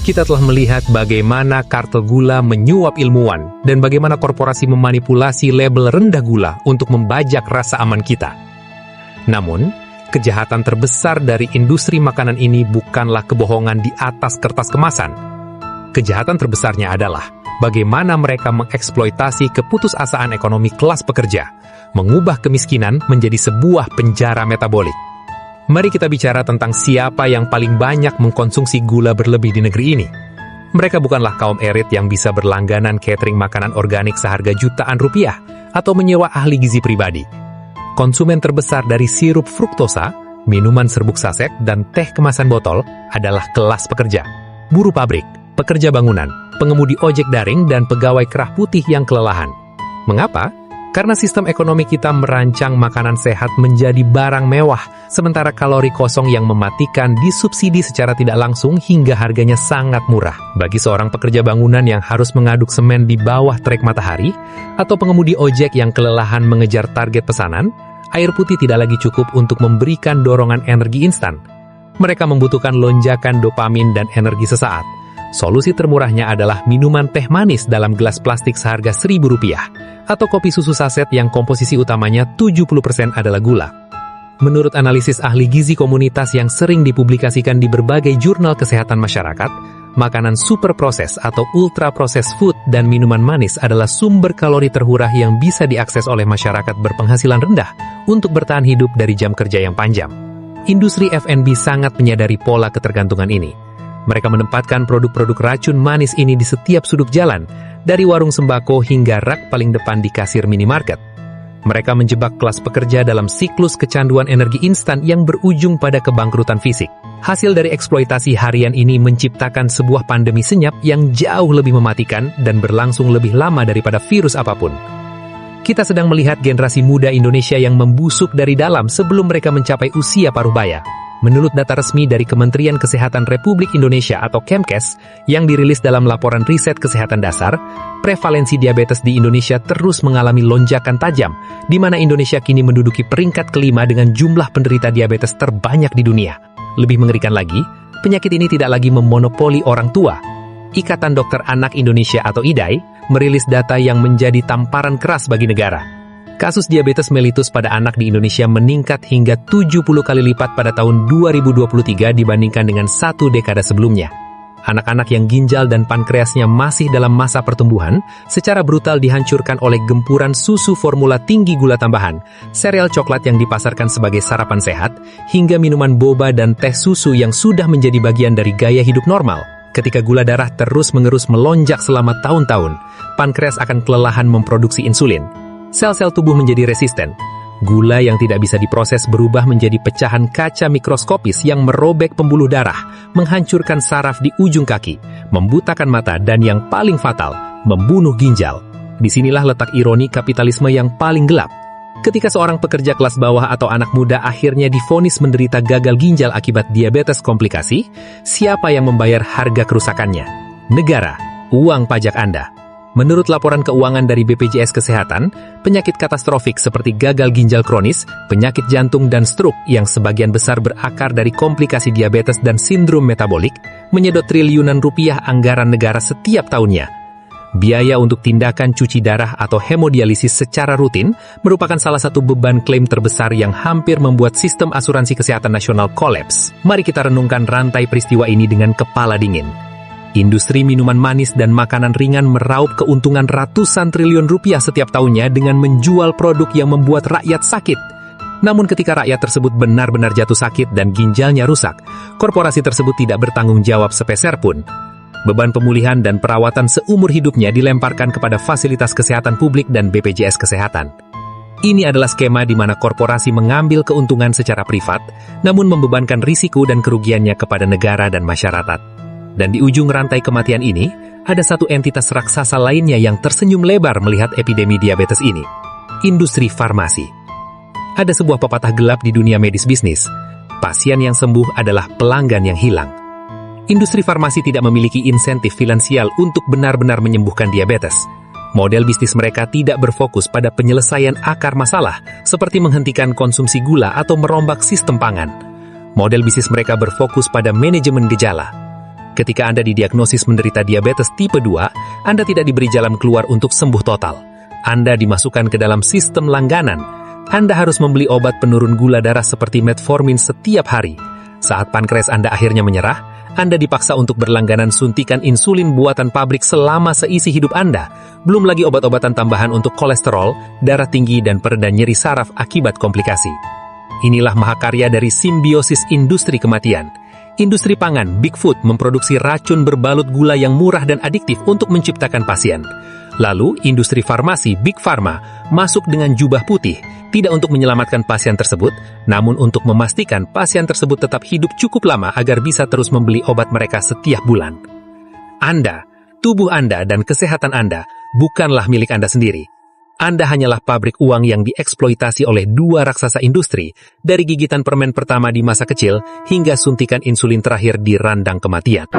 kita telah melihat bagaimana kartel gula menyuap ilmuwan dan bagaimana korporasi memanipulasi label rendah gula untuk membajak rasa aman kita. Namun, kejahatan terbesar dari industri makanan ini bukanlah kebohongan di atas kertas kemasan. Kejahatan terbesarnya adalah bagaimana mereka mengeksploitasi keputusasaan ekonomi kelas pekerja, mengubah kemiskinan menjadi sebuah penjara metabolik. Mari kita bicara tentang siapa yang paling banyak mengkonsumsi gula berlebih di negeri ini. Mereka bukanlah kaum elit yang bisa berlangganan catering makanan organik seharga jutaan rupiah atau menyewa ahli gizi pribadi. Konsumen terbesar dari sirup fruktosa, minuman serbuk saset, dan teh kemasan botol adalah kelas pekerja, buruh pabrik, pekerja bangunan, pengemudi ojek daring, dan pegawai kerah putih yang kelelahan. Mengapa? Karena sistem ekonomi kita merancang makanan sehat menjadi barang mewah, sementara kalori kosong yang mematikan disubsidi secara tidak langsung hingga harganya sangat murah. Bagi seorang pekerja bangunan yang harus mengaduk semen di bawah terik matahari, atau pengemudi ojek yang kelelahan mengejar target pesanan, air putih tidak lagi cukup untuk memberikan dorongan energi instan. Mereka membutuhkan lonjakan dopamin dan energi sesaat. Solusi termurahnya adalah minuman teh manis dalam gelas plastik seharga Rp1.000, atau kopi susu saset yang komposisi utamanya 70% adalah gula. Menurut analisis ahli gizi komunitas yang sering dipublikasikan di berbagai jurnal kesehatan masyarakat, makanan super proses atau ultra processed food dan minuman manis adalah sumber kalori termurah yang bisa diakses oleh masyarakat berpenghasilan rendah untuk bertahan hidup dari jam kerja yang panjang. Industri F&B sangat menyadari pola ketergantungan ini. Mereka menempatkan produk-produk racun manis ini di setiap sudut jalan, dari warung sembako hingga rak paling depan di kasir minimarket. Mereka menjebak kelas pekerja dalam siklus kecanduan energi instan yang berujung pada kebangkrutan fisik. Hasil dari eksploitasi harian ini menciptakan sebuah pandemi senyap yang jauh lebih mematikan dan berlangsung lebih lama daripada virus apapun. Kita sedang melihat generasi muda Indonesia yang membusuk dari dalam sebelum mereka mencapai usia paruh baya. Menurut data resmi dari Kementerian Kesehatan Republik Indonesia atau Kemkes yang dirilis dalam laporan riset kesehatan dasar, prevalensi diabetes di Indonesia terus mengalami lonjakan tajam, di mana Indonesia kini menduduki peringkat kelima dengan jumlah penderita diabetes terbanyak di dunia. Lebih mengerikan lagi, penyakit ini tidak lagi memonopoli orang tua. Ikatan Dokter Anak Indonesia atau IDAI merilis data yang menjadi tamparan keras bagi negara. Kasus diabetes mellitus pada anak di Indonesia meningkat hingga 70 kali lipat pada tahun 2023 dibandingkan dengan satu dekade sebelumnya. Anak-anak yang ginjal dan pankreasnya masih dalam masa pertumbuhan secara brutal dihancurkan oleh gempuran susu formula tinggi gula tambahan, sereal coklat yang dipasarkan sebagai sarapan sehat, hingga minuman boba dan teh susu yang sudah menjadi bagian dari gaya hidup normal. Ketika gula darah terus-menerus melonjak selama tahun-tahun, pankreas akan kelelahan memproduksi insulin. Sel-sel tubuh menjadi resisten. Gula yang tidak bisa diproses berubah menjadi pecahan kaca mikroskopis yang merobek pembuluh darah, menghancurkan saraf di ujung kaki, membutakan mata, dan yang paling fatal, membunuh ginjal. Disinilah letak ironi kapitalisme yang paling gelap. Ketika seorang pekerja kelas bawah atau anak muda akhirnya divonis menderita gagal ginjal akibat diabetes komplikasi, siapa yang membayar harga kerusakannya? Negara, uang pajak Anda. Menurut laporan keuangan dari BPJS Kesehatan, penyakit katastrofik seperti gagal ginjal kronis, penyakit jantung dan stroke yang sebagian besar berakar dari komplikasi diabetes dan sindrom metabolik, menyedot triliunan rupiah anggaran negara setiap tahunnya. Biaya untuk tindakan cuci darah atau hemodialisis secara rutin merupakan salah satu beban klaim terbesar yang hampir membuat sistem asuransi kesehatan nasional kolaps. Mari kita renungkan rantai peristiwa ini dengan kepala dingin. Industri minuman manis dan makanan ringan meraup keuntungan ratusan triliun rupiah setiap tahunnya dengan menjual produk yang membuat rakyat sakit. Namun ketika rakyat tersebut benar-benar jatuh sakit dan ginjalnya rusak, korporasi tersebut tidak bertanggung jawab sepeser pun. Beban pemulihan dan perawatan seumur hidupnya dilemparkan kepada fasilitas kesehatan publik dan BPJS Kesehatan. Ini adalah skema di mana korporasi mengambil keuntungan secara privat, namun membebankan risiko dan kerugiannya kepada negara dan masyarakat. Dan di ujung rantai kematian ini, ada satu entitas raksasa lainnya yang tersenyum lebar melihat epidemi diabetes ini. Industri farmasi. Ada sebuah pepatah gelap di dunia medis bisnis. Pasien yang sembuh adalah pelanggan yang hilang. Industri farmasi tidak memiliki insentif finansial untuk benar-benar menyembuhkan diabetes. Model bisnis mereka tidak berfokus pada penyelesaian akar masalah, seperti menghentikan konsumsi gula atau merombak sistem pangan. Model bisnis mereka berfokus pada manajemen gejala. Ketika Anda didiagnosis menderita diabetes tipe 2, Anda tidak diberi jalan keluar untuk sembuh total. Anda dimasukkan ke dalam sistem langganan. Anda harus membeli obat penurun gula darah seperti metformin setiap hari. Saat pankreas Anda akhirnya menyerah, Anda dipaksa untuk berlangganan suntikan insulin buatan pabrik selama seisi hidup Anda. Belum lagi obat-obatan tambahan untuk kolesterol, darah tinggi, dan pereda nyeri saraf akibat komplikasi. Inilah mahakarya dari simbiosis industri kematian. Industri pangan, Big Food, memproduksi racun berbalut gula yang murah dan adiktif untuk menciptakan pasien. Lalu, industri farmasi, Big Pharma, masuk dengan jubah putih, tidak untuk menyelamatkan pasien tersebut, namun untuk memastikan pasien tersebut tetap hidup cukup lama agar bisa terus membeli obat mereka setiap bulan. Anda, tubuh Anda, dan kesehatan Anda bukanlah milik Anda sendiri. Anda hanyalah pabrik uang yang dieksploitasi oleh dua raksasa industri, dari gigitan permen pertama di masa kecil hingga suntikan insulin terakhir di randang kematian.